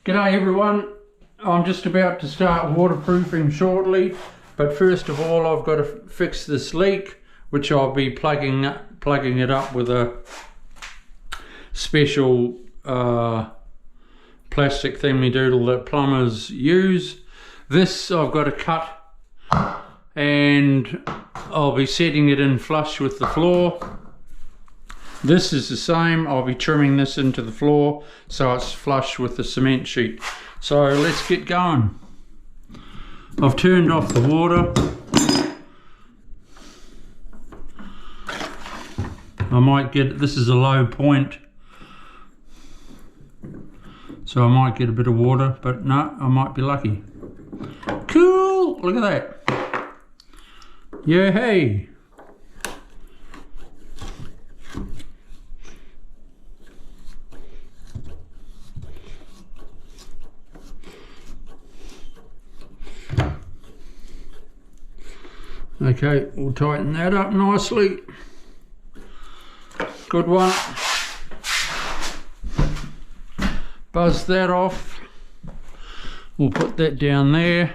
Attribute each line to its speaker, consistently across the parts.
Speaker 1: G'day everyone, I'm just about to start waterproofing shortly, but first of all I've got to fix this leak, which I'll be plugging it up with a special plastic thingy-doodle that plumbers use. This I've got to cut and I'll be setting it in flush with the floor. This is the same. I'll be trimming this into the floor so it's flush with the cement sheet. So let's get going. I've turned off the water. I might get, this is a low point, so I might get a bit of water, but no, I might be lucky. Cool, look at that. Yeah, hey. Okay, we'll tighten that up nicely. Good one. Buzz that off. We'll put that down there.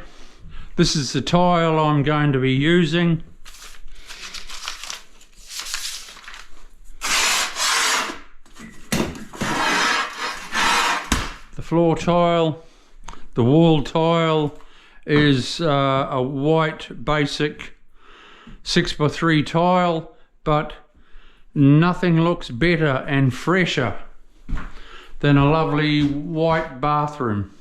Speaker 1: This is the tile I'm going to be using. The floor tile, the wall tile is a white basic 6x3 tile, but nothing looks better and fresher than a lovely white bathroom.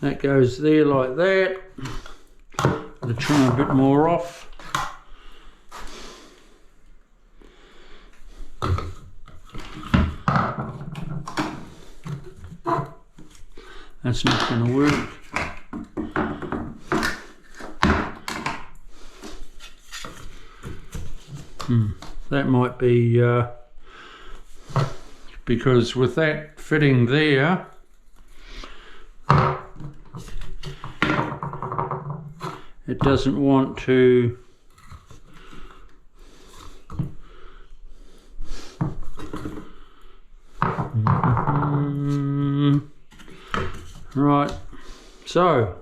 Speaker 1: That goes there like that. I'll trim a bit more off. That's not going to work. That might be because with that fitting there, it doesn't want to right, so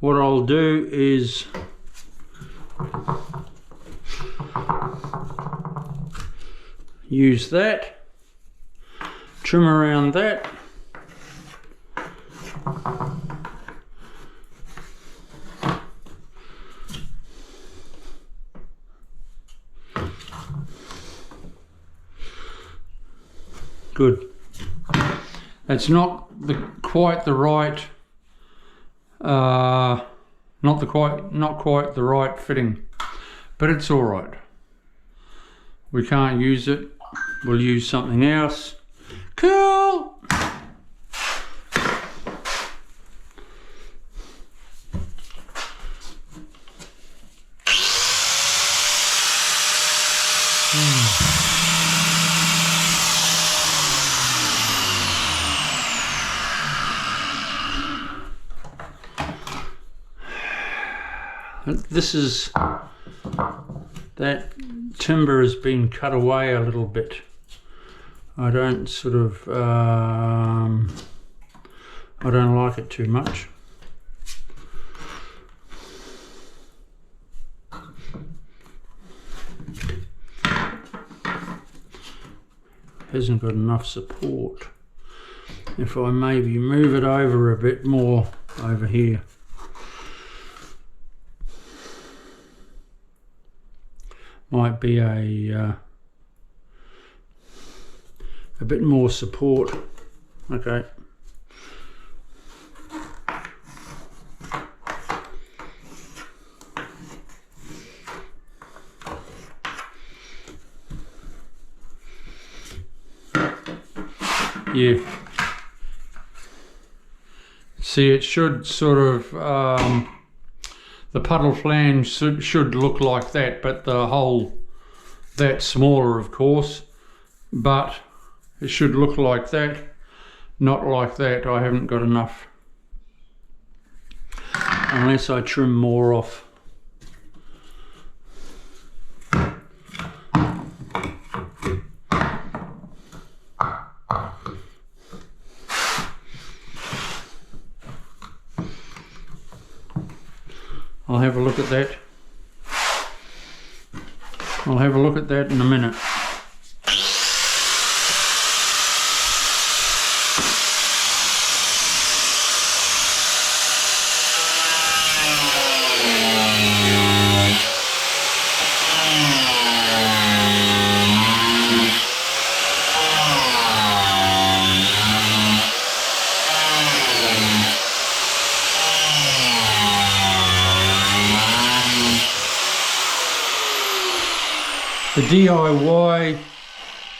Speaker 1: what I'll do is use that, trim around that. Good. That's not quite the right, not quite the right fitting, but it's all right. We can't use it. We'll use something else. Cool. This is, that timber has been cut away a little bit. I don't sort of, I don't like it too much. Hasn't got enough support. If I maybe move it over a bit more over here. Might be a bit more support. Okay. yeah. See, it should sort of, the puddle flange should look like that, but the hole that's smaller, of course, but it should look like that, not like that. I haven't got enough, unless I trim more off. I'll have a look at that. I'll have a look at that in a minute. The DIY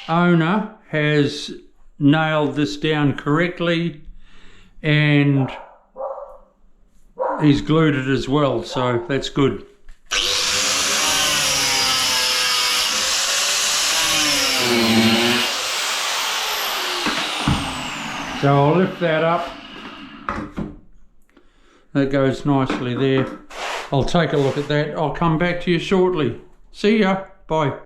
Speaker 1: owner has nailed this down correctly, and he's glued it as well, so that's good. So I'll lift that up. That goes nicely there. I'll take a look at that. I'll come back to you shortly. See ya. Bye.